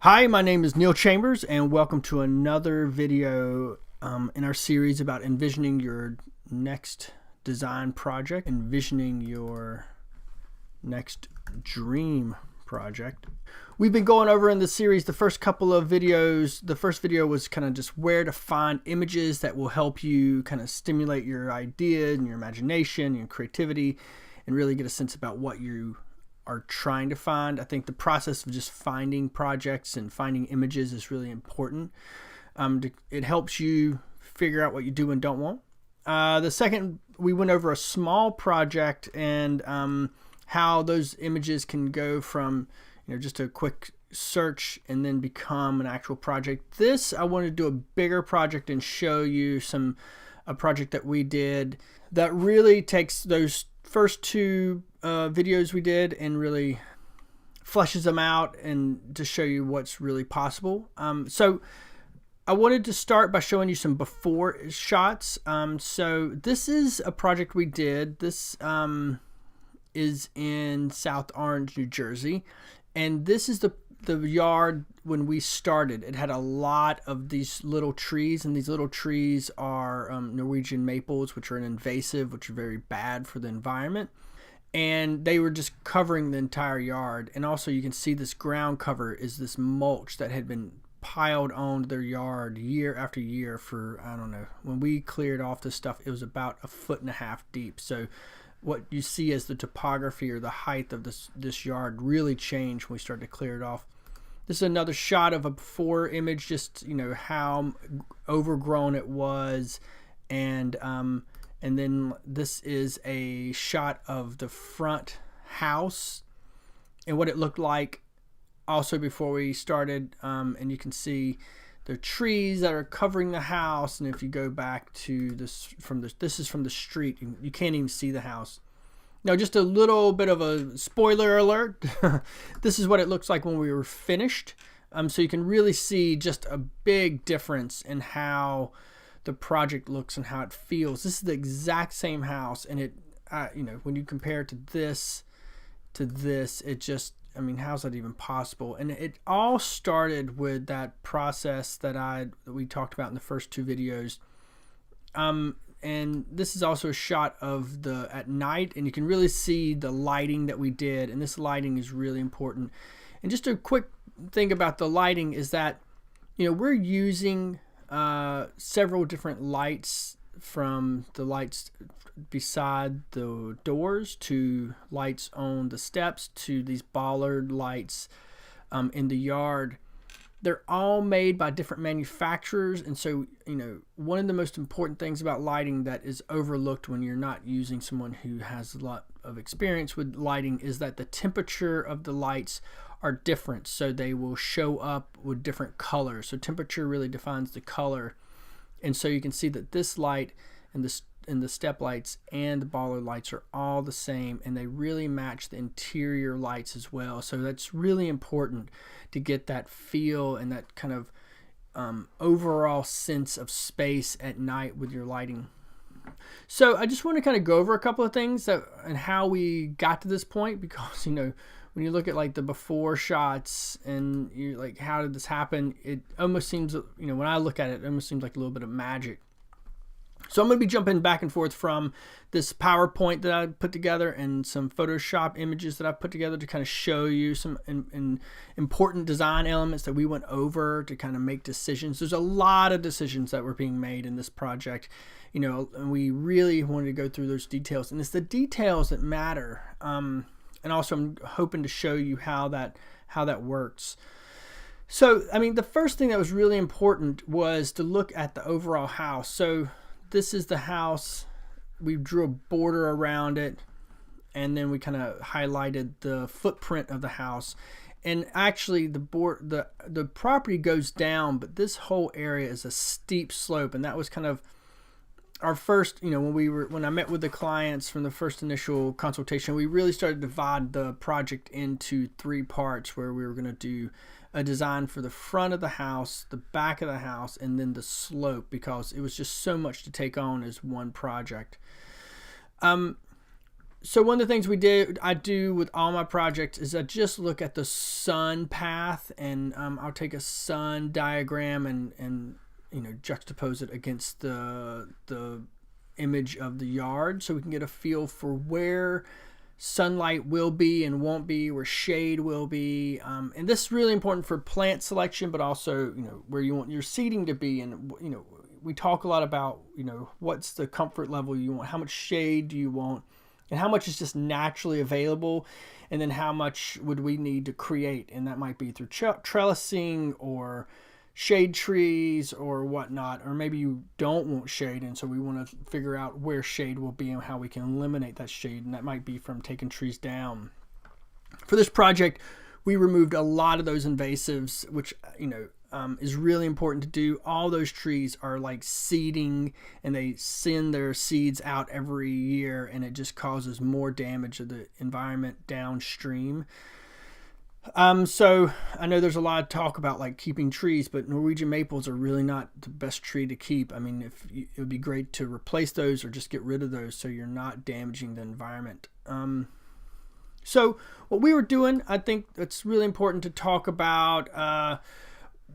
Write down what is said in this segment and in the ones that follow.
Hi, my name is Neil Chambers, and welcome to another video in our series about envisioning your next design project, envisioning your next dream project. We've been going over in the series the first couple of videos. The first video was kind of just where to find images that will help you kind of stimulate your idea and your imagination and your creativity and really get a sense about what you are trying to find. I think the process of just finding projects and finding images is really important. It helps you figure out what you do and don't want. The second, we went over a small project and how those images can go from just a quick search and then become an actual project. This, I wanted to do a bigger project and show you a project that we did that really takes those first two videos we did and really fleshes them out and to show you what's really possible. So I wanted to start by showing you some before shots. So this is a project we did. This is in South Orange, New Jersey, and this is the yard when we started. It had a lot of these little trees, and these little trees are Norwegian maples, which are an invasive, which are very bad for the environment. And they were just covering the entire yard. And also you can see this ground cover is this mulch that had been piled on their yard year after year for, I don't know, when we cleared off this stuff, it was about 1.5 feet deep. So what you see as the topography or the height of this yard really changed when we started to clear it off. This is another shot of a before image, just how overgrown it was, and then this is a shot of the front house and what it looked like also before we started. And you can see the trees that are covering the house. And if you go back to this is from the street, you can't even see the house. Now, just a little bit of a spoiler alert. This is what it looks like when we were finished. So you can really see just a big difference in how the project looks and how it feels. This is the exact same house, and it, when you compare it to this, it just, how's that even possible? And it all started with that process that we talked about in the first two videos. And this is also a shot of at night, and you can really see the lighting that we did, and this lighting is really important. And just a quick thing about the lighting is that, we're using several different lights, from the lights beside the doors to lights on the steps to these bollard lights in the yard. They're all made by different manufacturers, and so one of the most important things about lighting that is overlooked when you're not using someone who has a lot of experience with lighting is that the temperature of the lights are different, so they will show up with different colors. So temperature really defines the color, and so you can see that this light and the step lights and the bollard lights are all the same, and they really match the interior lights as well. So that's really important to get that feel and that kind of overall sense of space at night with your lighting. So I just want to kind of go over a couple of things and how we got to this point, because when you look at like the before shots and you're like, how did this happen? It almost seems, when I look at it, it almost seems like a little bit of magic. So I'm going to be jumping back and forth from this PowerPoint that I put together and some Photoshop images that I put together to kind of show you some important design elements that we went over to kind of make decisions. There's a lot of decisions that were being made in this project, and we really wanted to go through those details. And it's the details that matter. And also I'm hoping to show you how that works. So, the first thing that was really important was to look at the overall house. So this is the house. We drew a border around it, and then we kind of highlighted the footprint of the house. And actually the property goes down, but this whole area is a steep slope, and that was kind of our first, when I met with the clients from the first initial consultation, we really started to divide the project into 3 parts, where we were going to do a design for the front of the house, the back of the house, and then the slope, because it was just so much to take on as one project. So one of the things I do with all my projects is I just look at the sun path, and I'll take a sun diagram and juxtapose it against the image of the yard, so we can get a feel for where sunlight will be and won't be, where shade will be, and this is really important for plant selection, but also where you want your seating to be. And we talk a lot about what's the comfort level you want, how much shade do you want, and how much is just naturally available, and then how much would we need to create, and that might be through trellising or shade trees or whatnot, or maybe you don't want shade, and so we want to figure out where shade will be and how we can eliminate that shade, and that might be from taking trees down. For this project, we removed a lot of those invasives, which is really important to do. All those trees are like seeding, and they send their seeds out every year, and it just causes more damage to the environment downstream. So I know there's a lot of talk about like keeping trees, but Norwegian maples are really not the best tree to keep. I mean, it would be great to replace those or just get rid of those so you're not damaging the environment. So what we were doing, I think it's really important to talk about.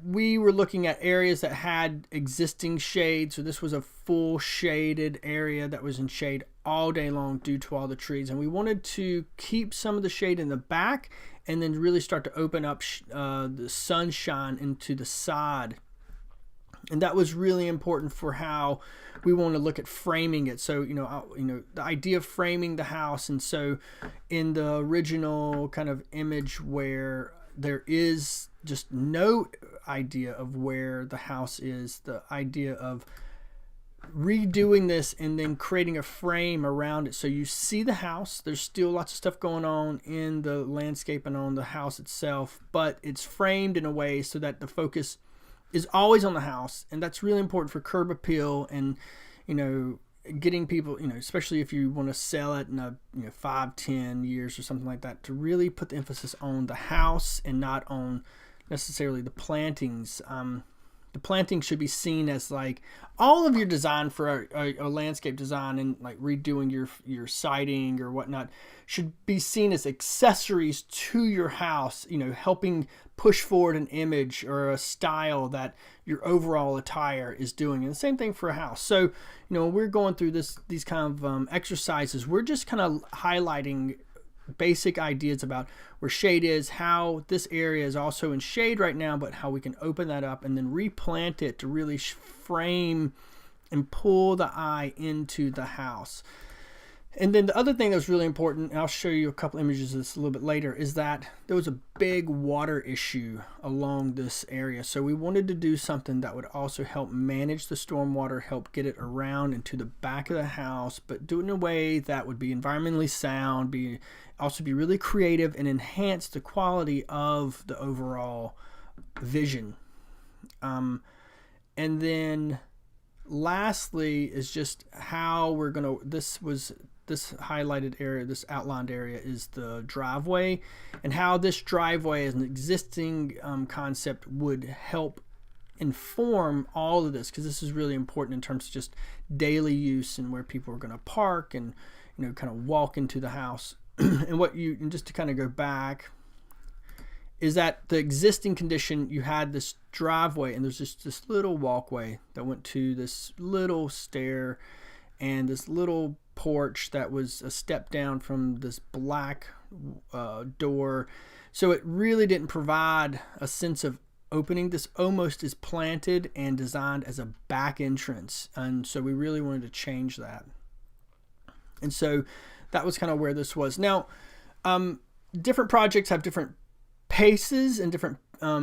We were looking at areas that had existing shade. So this was a full shaded area that was in shade all day long due to all the trees. And we wanted to keep some of the shade in the back and then really start to open up the sunshine into the side. And that was really important for how we want to look at framing it. So, the idea of framing the house. And so in the original kind of image where there is just no idea of where the house is, the idea of redoing this and then creating a frame around it so you see the house. There's still lots of stuff going on in the landscape and on the house itself, but it's framed in a way so that the focus is always on the house. And that's really important for curb appeal and getting people, especially if you want to sell it in 5-10 years or something like that, to really put the emphasis on the house and not on necessarily the plantings. The planting should be seen as like all of your design for a landscape design, and like redoing your siding or whatnot should be seen as accessories to your house, helping push forward an image or a style that your overall attire is doing. And the same thing for a house. So, when we're going through these kind of exercises, we're just kind of highlighting basic ideas about where shade is, how this area is also in shade right now, but how we can open that up and then replant it to really frame and pull the eye into the house. And then the other thing that was really important, and I'll show you a couple images of this a little bit later, is that there was a big water issue along this area. So we wanted to do something that would also help manage the stormwater, help get it around into the back of the house, but do it in a way that would be environmentally sound, also be really creative and enhance the quality of the overall vision. And then lastly is just how we're going to, this highlighted area, this outlined area is the driveway, and how this driveway as an existing concept would help inform all of this, because this is really important in terms of just daily use and where people are going to park and kind of walk into the house. And just to kind of go back, is that the existing condition, you had this driveway and there's just this little walkway that went to this little stair and this little porch that was a step down from this black door. So it really didn't provide a sense of opening. This almost is planted and designed as a back entrance, and so we really wanted to change that. And so that was kind of where this was. Now, different projects have different paces and different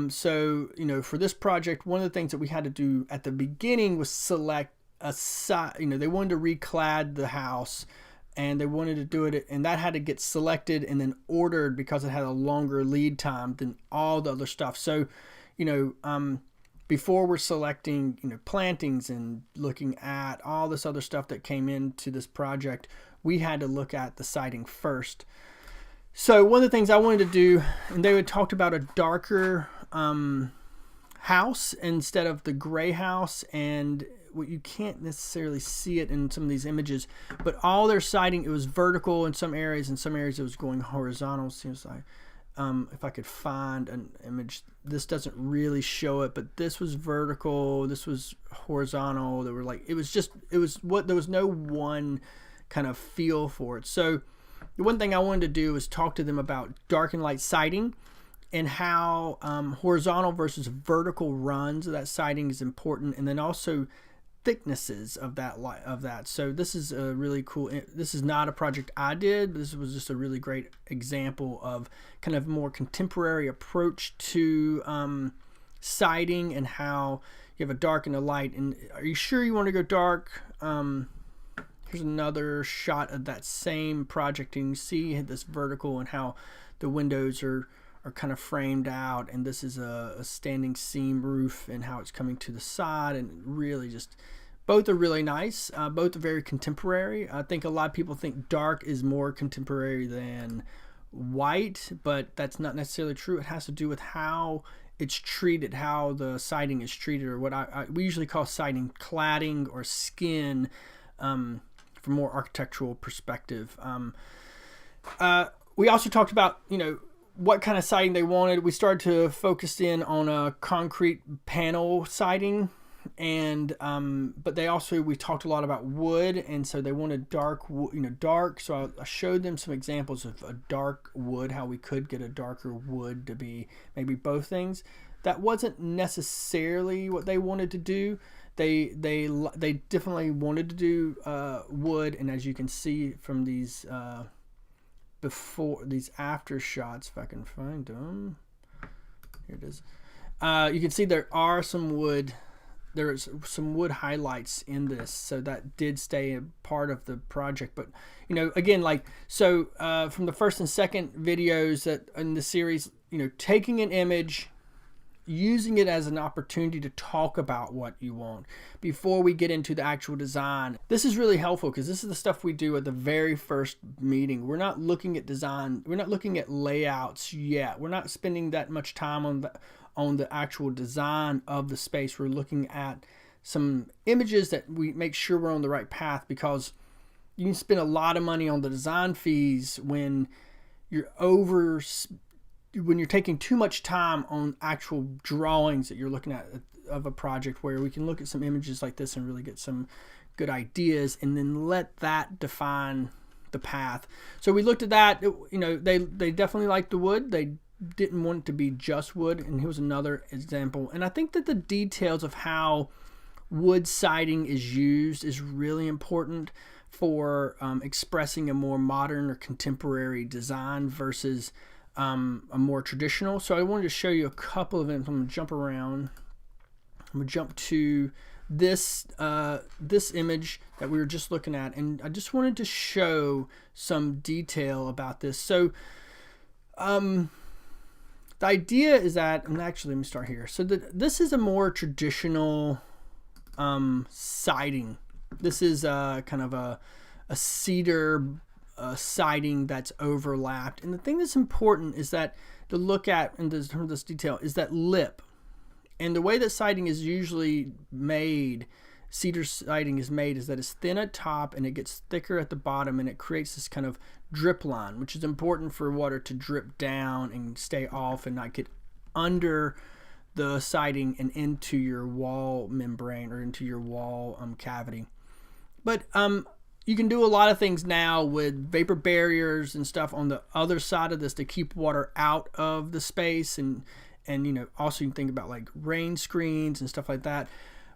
so for this project, one of the things that we had to do at the beginning was select a side. They wanted to reclad the house and they wanted to do it, and that had to get selected and then ordered because it had a longer lead time than all the other stuff. So before we're selecting plantings and looking at all this other stuff that came into this project, we had to look at the siding first. So one of the things I wanted to do, and they had talked about a darker house instead of the gray house, and what you can't necessarily see it in some of these images, but all their siding, it was vertical in some areas, it was going horizontal. Seems like if I could find an image, this doesn't really show it, but this was vertical, this was horizontal. There was no one kind of feel for it. So the one thing I wanted to do is talk to them about dark and light siding, and how horizontal versus vertical runs of that siding is important, and then also thicknesses of that. So this is a really cool, this is not a project I did, but this was just a really great example of kind of more contemporary approach to siding, and how you have a dark and a light. And are you sure you want to go dark? Here's another shot of that same project, and you see this vertical and how the windows are kind of framed out, and this is a standing seam roof and how it's coming to the side, and really just both are really nice. Both are very contemporary. I think a lot of people think dark is more contemporary than white, but that's not necessarily true. It has to do with how it's treated, how the siding is treated, or what we usually call siding cladding or skin, from more architectural perspective. We also talked about, what kind of siding they wanted. We started to focus in on a concrete panel siding, and but we talked a lot about wood, and so they wanted dark, dark. So I showed them some examples of a dark wood, how we could get a darker wood to be maybe both things. That wasn't necessarily what they wanted to do. They definitely wanted to do wood, and as you can see from these before these after shots, if I can find them, here it is. You can see there are some wood. There's some wood highlights in this, so that did stay a part of the project. But again, from the first and second videos that in the series, taking an image, using it as an opportunity to talk about what you want before we get into the actual design. This is really helpful because this is the stuff we do at the very first meeting. We're not looking at design. We're not looking at layouts yet. We're not spending that much time on the actual design of the space. We're looking at some images that we make sure we're on the right path, because you can spend a lot of money on the design fees when you're taking too much time on actual drawings that you're looking at of a project, where we can look at some images like this and really get some good ideas, and then let that define the path. So we looked at that. They definitely liked the wood. They didn't want it to be just wood, and here was another example. And I think that the details of how wood siding is used is really important for expressing a more modern or contemporary design versus a more traditional. So I wanted to show you a couple of them. I'm going to jump around. I'm going to jump to this this image that we were just looking at, and I just wanted to show some detail about this. So the idea is that, and actually let me start here. So this is a more traditional siding. This is kind of a cedar siding that's overlapped. And the thing that's important is that to look at in terms of this detail is that lip. And the way that siding is usually made, cedar siding is made, is that it's thin at top and it gets thicker at the bottom, and it creates this kind of drip line, which is important for water to drip down and stay off and not get under the siding and into your wall membrane or into your wall cavity. But you can do a lot of things now with vapor barriers and stuff on the other side of this to keep water out of the space, and also you can think about like rain screens and stuff like that.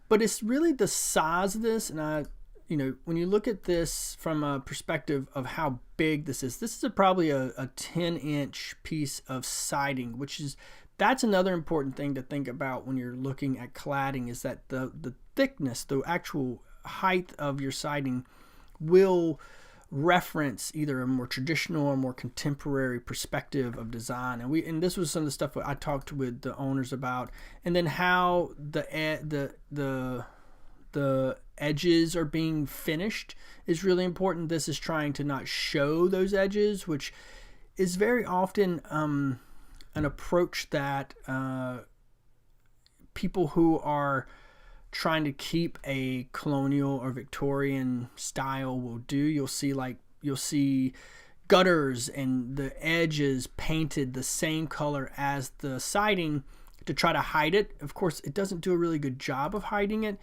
But it's really the size of this, and when you look at this from a perspective of how big this is probably a 10-inch piece of siding, that's another important thing to think about when you're looking at cladding, is that the thickness, the actual height of your siding will reference either a more traditional or more contemporary perspective of design. And this was some of the stuff that I talked with the owners about, and then how the edges are being finished is really important. This is trying to not show those edges, which is very often an approach that people who are trying to keep a colonial or Victorian style will do. You'll see gutters and the edges painted the same color as the siding to try to hide it. Of course, it doesn't do a really good job of hiding it.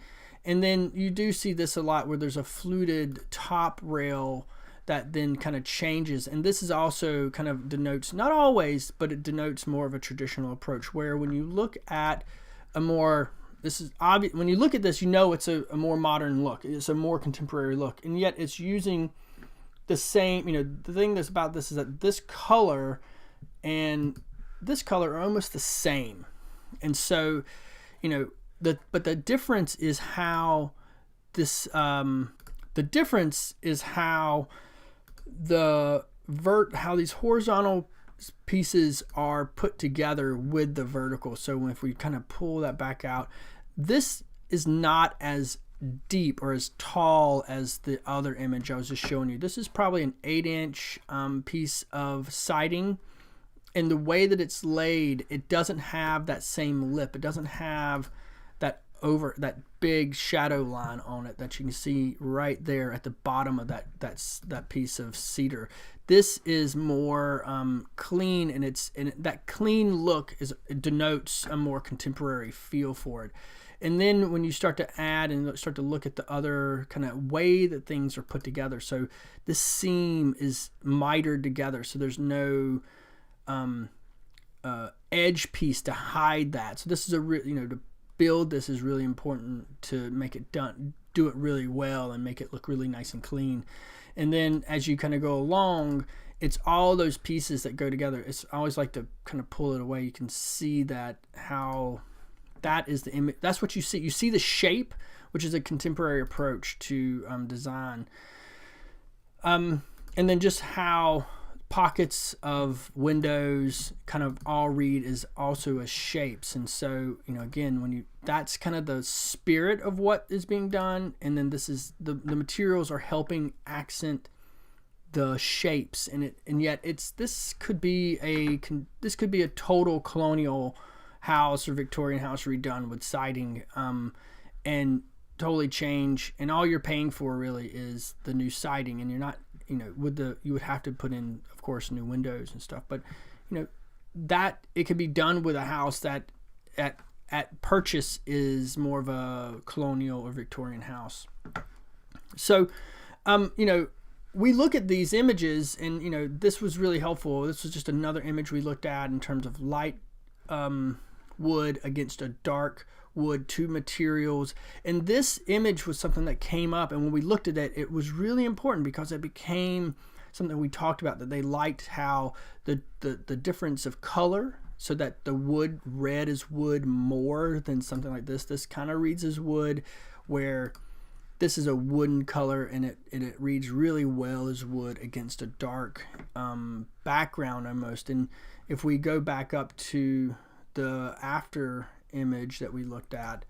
And then you do see this a lot where there's a fluted top rail that then kind of changes. And this is also kind of denotes, not always, but it denotes more of a traditional approach, where when you look at a more, this is obvious, when you look at this, you know it's a more modern look. It's a more contemporary look. And yet it's using the same, the thing that's about this is that this color and this color are almost the same. And so, but the difference is how this, the difference is how how these horizontal pieces are put together with the vertical. So if we kind of pull that back out, this is not as deep or as tall as the other image I was just showing you. This is probably an 8-inch piece of siding, and the way that it's laid, it doesn't have that same lip. It doesn't have that big shadow line on it that you can see right there at the bottom of that piece of cedar. This is more clean, and that clean look it denotes a more contemporary feel for it. And then when you start to add and start to look at the other kind of way that things are put together, so this seam is mitered together, so there's no edge piece to hide that. So this is to build this is really important to make it do it really well and make it look really nice and clean. And then as you kind of go along, it's all those pieces that go together. I always like to kind of pull it away. You can see that how that is the image. That's what you see. You see the shape, which is a contemporary approach to design. And then just how pockets of windows kind of all read is also as shapes. And so, again, that's kind of the spirit of what is being done. And then this is the materials are helping accent the shapes, and yet this could be a total colonial house or Victorian house redone with siding, and totally change. And all you're paying for really is the new siding, and you're not, you would have to put in, of course, new windows and stuff. But that it could be done with a house that at purchase is more of a colonial or Victorian house. So, we look at these images, and this was really helpful. This was just another image we looked at in terms of light wood against a dark wood, two materials. And this image was something that came up, and when we looked at it, it was really important because it became something we talked about, that they liked how the difference of color, so that the wood red is wood more than something like this. This kind of reads as wood, where this is a wooden color, and it reads really well as wood against a dark background almost. And if we go back up to the after image that we looked at,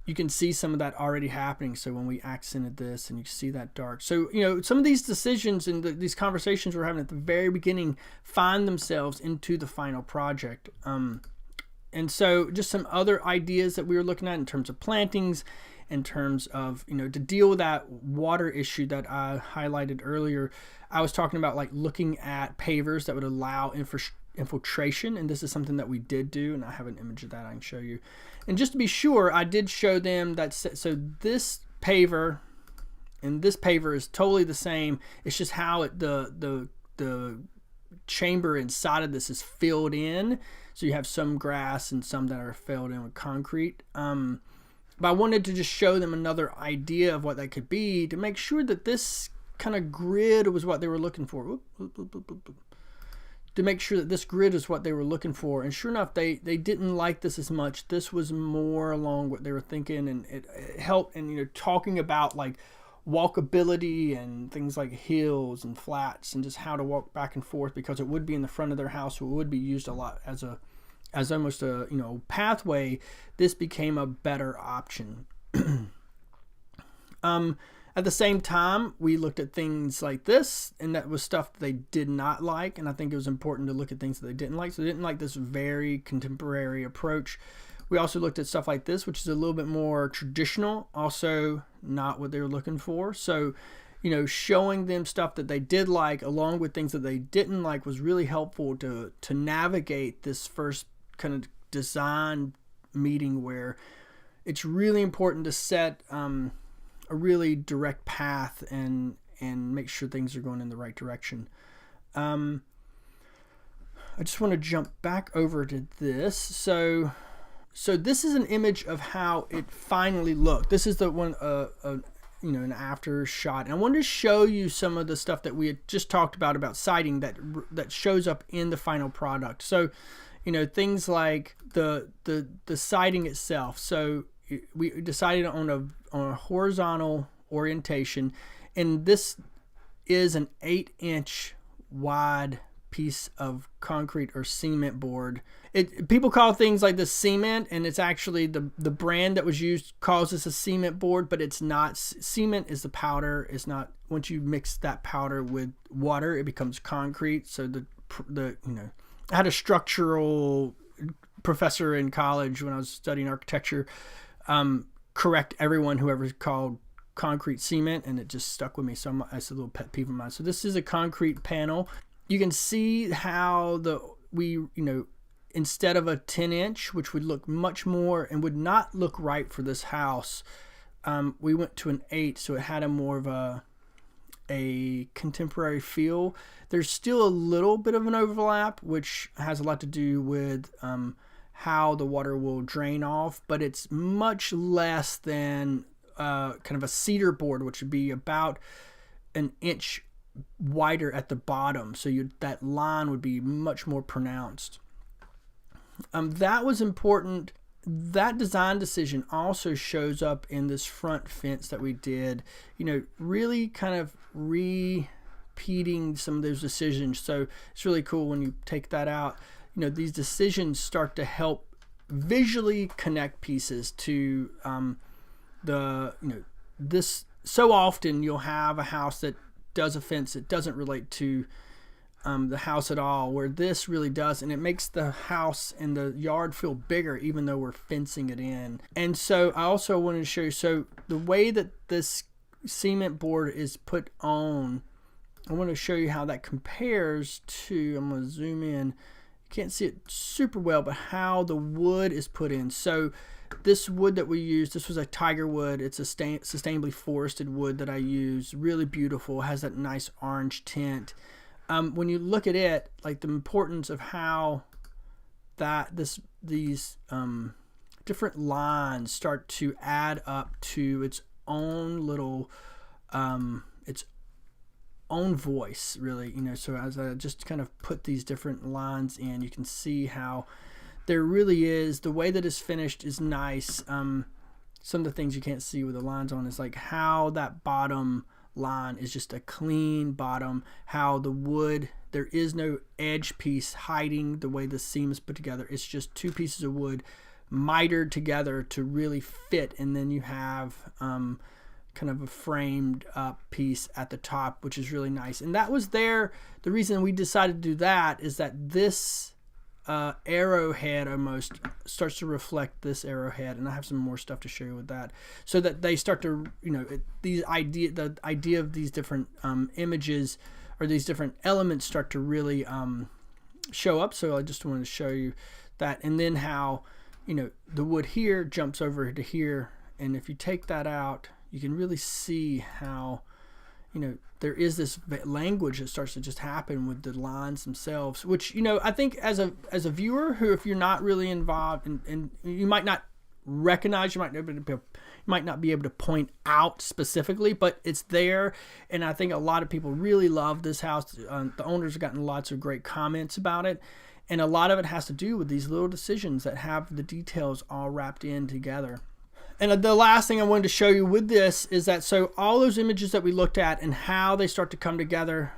you can see some of that already happening. So when we accented this, and you see that dark, so some of these decisions and these conversations we're having at the very beginning find themselves into the final project. And so just some other ideas that we were looking at in terms of plantings, in terms of, to deal with that water issue that I highlighted earlier. I was talking about like looking at pavers that would allow infiltration, and this is something that we did do, and I have an image of that I can show you. And just to be sure, I did show them that, so this paver and this paver is totally the same. It's just how the chamber inside of this is filled in. So you have some grass and some that are filled in with concrete. But I wanted to just show them another idea of what that could be, to make sure that this kind of grid was what they were looking for. To make sure that this grid is what they were looking for. And sure enough, they didn't like this as much. This was more along what they were thinking, and it helped. And talking about like walkability and things like hills and flats, and just how to walk back and forth, because it would be in the front of their house, so it would be used a lot as almost a pathway. This became a better option. At the same time, we looked at things like this, and that was stuff that they did not like, and I think it was important to look at things that they didn't like. So they didn't like this very contemporary approach. We also looked at stuff like this, which is a little bit more traditional, also not what they were looking for. So, you know, showing them stuff that they did like along with things that they didn't like was really helpful to navigate this first kind of design meeting, where it's really important to set a really direct path and make sure things are going in the right direction. I just want to jump back over to this. So this is an image of how it finally looked. This is the one, you know, an after shot. And I wanted to show you some of the stuff that we had just talked about siding that shows up in the final product. So, you know, things like the siding itself. So we decided on a horizontal orientation, and this is an 8-inch wide piece of concrete or cement board. People call things like this cement, and it's actually the brand that was used calls this a cement board, but it's not. Cement is the powder. It's not. Once you mix that powder with water, it becomes concrete. So the you know, I had a structural professor in college when I was studying architecture correct everyone who ever called concrete cement, and it just stuck with me. So it's a little pet peeve of mine. So this is a concrete panel. You can see how you know, instead of a 10-inch, which would look much more and would not look right for this house, we went to an 8, so it had a more of a contemporary feel. There's still a little bit of an overlap, which has a lot to do with how the water will drain off, but it's much less than kind of a cedar board, which would be about an inch wider at the bottom, so that line would be much more pronounced. That was important. That design decision also shows up in this front fence that we did, you know, really kind of repeating some of those decisions. So it's really cool when you take that out. You know, these decisions start to help visually connect pieces to you know, this. So often you'll have a house that does a fence that doesn't relate to the house at all, where this really does, and it makes the house and the yard feel bigger even though we're fencing it in. And so I also wanted to show you, so the way that this cement board is put on, I want to show you how that compares to, I'm going to zoom in, you can't see it super well, but how the wood is put in. So this wood that we used, this was a tiger wood. It's a sustainably forested wood that I used. Really beautiful. It has that nice orange tint. When you look at it, like the importance of how these different lines start to add up to its own little its own voice, really. You know, so as I just kind of put these different lines in, you can see how there really is, the way that it's finished is nice. Some of the things you can't see with the lines on is like how that bottom line is just a clean bottom, how the wood, there is no edge piece hiding the way the seam is put together. It's just two pieces of wood mitered together to really fit, and then you have kind of a framed up piece at the top, which is really nice. And that was there. The reason we decided to do that is that this arrowhead almost starts to reflect this arrowhead, and I have some more stuff to show you with that, so that they start to, you know, the idea of these different images or these different elements start to really show up. So I just wanted to show you that, and then how, you know, the wood here jumps over to here, and if you take that out, you can really see how, you know, there is this language that starts to just happen with the lines themselves, which, you know, I think as a viewer who, if you're not really involved, and you might not recognize, you might not be able to point out specifically, but it's there. And I think a lot of people really love this house. The owners have gotten lots of great comments about it, and a lot of it has to do with these little decisions that have the details all wrapped in together. And the last thing I wanted to show you with this is that, so all those images that we looked at and how they start to come together,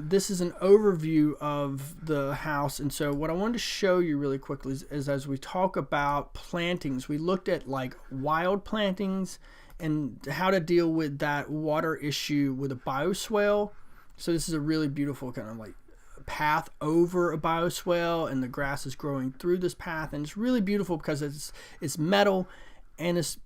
this is an overview of the house. And so what I wanted to show you really quickly is as we talk about plantings, we looked at like wild plantings and how to deal with that water issue with a bioswale. So this is a really beautiful kind of like path over a bioswale, and the grass is growing through this path, and it's really beautiful because it's metal and it's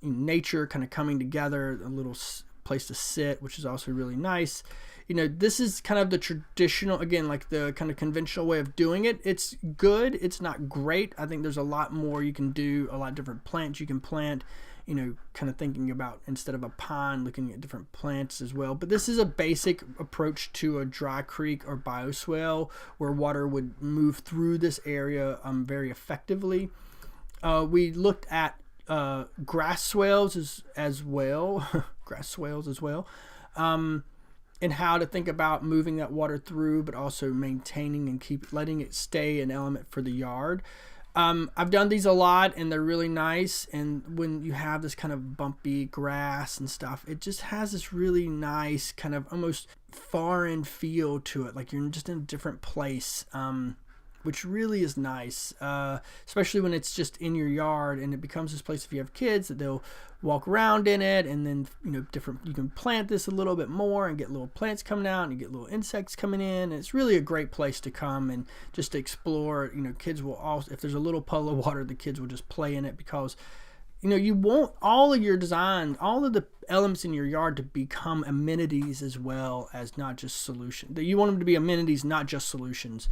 nature kind of coming together, a little place to sit, which is also really nice. You know, this is kind of the traditional, again, like the kind of conventional way of doing it. It's good. It's not great. I think there's a lot more you can do, a lot of different plants you can plant, you know, kind of thinking about, instead of a pond, looking at different plants as well. But this is a basic approach to a dry creek or bioswale where water would move through this area very effectively. We looked at grass swales as well, grass swales as well. And how to think about moving that water through, but also maintaining and letting it stay an element for the yard. I've done these a lot, and they're really nice. And when you have this kind of bumpy grass and stuff, it just has this really nice kind of almost foreign feel to it, like you're just in a different place, which really is nice, especially when it's just in your yard, and it becomes this place, if you have kids, that they'll walk around in it. And then, you know, you can plant this a little bit more and get little plants coming out, and you get little insects coming in. And it's really a great place to come and just to explore. You know, kids will also, if there's a little puddle of water, the kids will just play in it, because, you know, you want all of your design, all of the elements in your yard to become amenities as well as not just solutions. You want them to be amenities, not just solutions.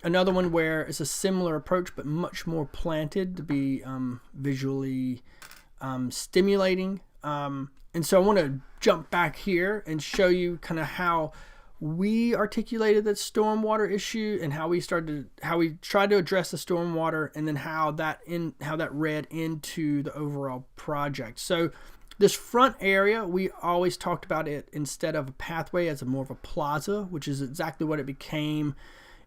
Another one where it's a similar approach, but much more planted to be visually stimulating. And so I want to jump back here and show you kind of how we articulated that stormwater issue, and how we tried to address the stormwater, and then how that read into the overall project. So this front area, we always talked about it, instead of a pathway, as more of a plaza, which is exactly what it became.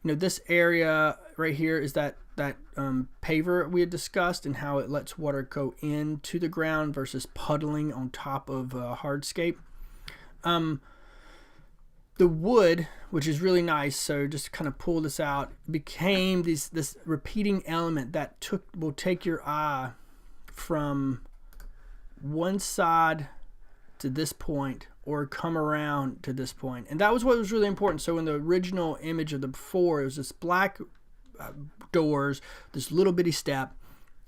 You know, this area right here is that paver we had discussed, and how it lets water go into the ground versus puddling on top of hardscape. The wood, which is really nice, so just to kind of pull this out, became this repeating element that will take your eye from one side to this point, or come around to this point. And that was what was really important. So in the original image of the before, it was this black doors, this little bitty step.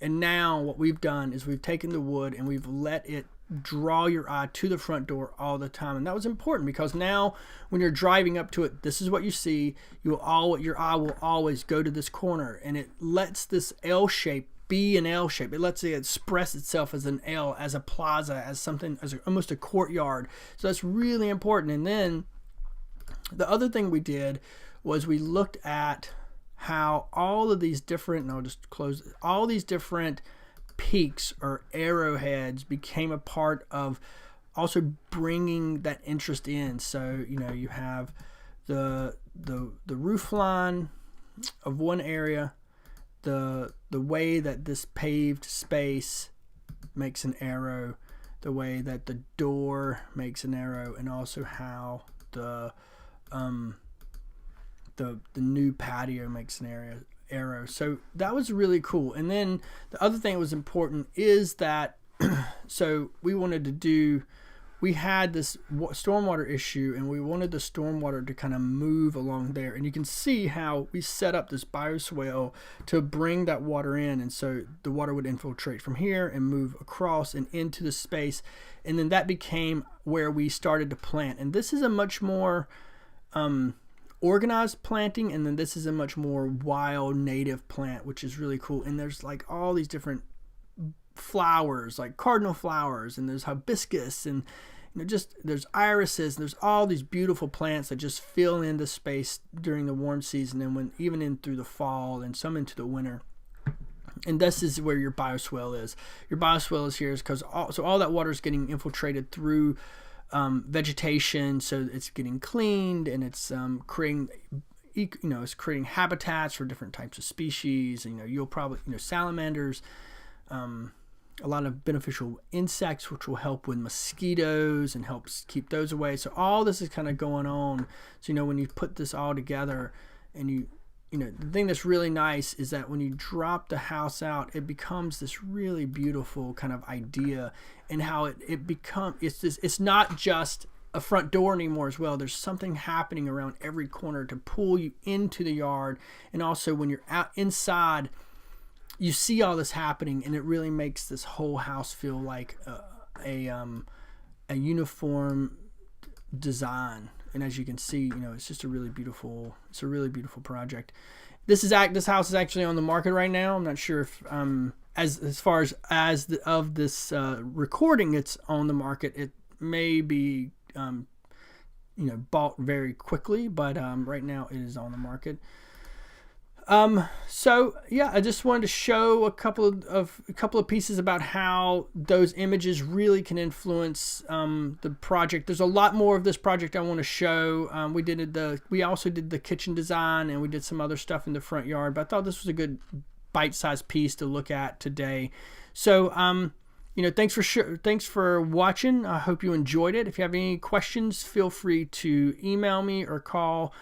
And now what we've done is we've taken the wood and we've let it draw your eye to the front door all the time. And that was important, because now when you're driving up to it, this is what you see. your eye will always go to this corner, and it lets this L shape be an L shape. It lets it express itself as an L, as a plaza, as something, as almost a courtyard. So that's really important. And then the other thing we did was we looked at how all of these different, and I'll just close, all these different peaks or arrowheads became a part of also bringing that interest in. So, you know, you have the roof line of one area, the way that this paved space makes an arrow, the way that the door makes an arrow, and also how the new patio makes an arrow. So that was really cool. And then the other thing that was important is that so we had this stormwater issue, and we wanted the stormwater to kind of move along there. And you can see how we set up this bioswale to bring that water in. And so the water would infiltrate from here and move across and into the space. And then that became where we started to plant. And this is a much more organized planting. And then this is a much more wild native plant, which is really cool. And there's like all these different flowers, like cardinal flowers, and there's hibiscus, and just there's irises, and there's all these beautiful plants that just fill in the space during the warm season, and even in through the fall, and some into the winter. And this is where your bioswale is. Your bioswale is here because all that water is getting infiltrated through vegetation, so it's getting cleaned, and it's creating, it's creating habitats for different types of species. And, you'll probably, salamanders, a lot of beneficial insects, which will help with mosquitoes and helps keep those away. So all this is kind of going on. So, when you put this all together, and the thing that's really nice is that when you drop the house out, it becomes this really beautiful kind of idea, and how it's not just a front door anymore as well. There's something happening around every corner to pull you into the yard. And also when you're out inside, you see all this happening, and it really makes this whole house feel like a uniform design. And as you can see, you know, it's just a really beautiful project. This house is actually on the market right now. I'm not sure if as far as this recording, it's on the market. It may be bought very quickly, but right now it is on the market. So yeah, I just wanted to show a couple of pieces about how those images really can influence the project. There's a lot more of this project I want to show. We also did the kitchen design, and we did some other stuff in the front yard, but I thought this was a good bite-sized piece to look at today. So thanks for watching. I hope you enjoyed it. If you have any questions, feel free to email me or call.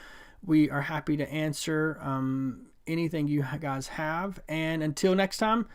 We are happy to answer anything you guys have. And until next time,